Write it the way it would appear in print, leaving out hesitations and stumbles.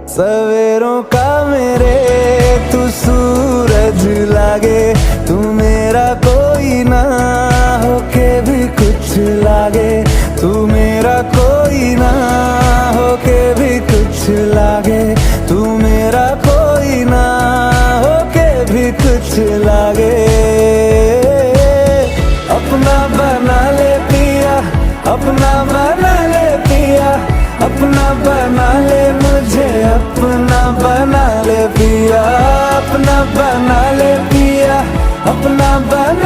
सवेरों का मेरे तू सूरज लागे, तू मेरा कोई ना होके भी कुछ लागे, तू मेरा कोई ना होके भी कुछ लागे, तू मेरा कोई ना होके भी कुछ लागे। अपना बना ले पिया, अपना बना ले पिया, अपना बना ले मुझे, अपना बना ले पिया, अपना बना ले पिया, अपना बना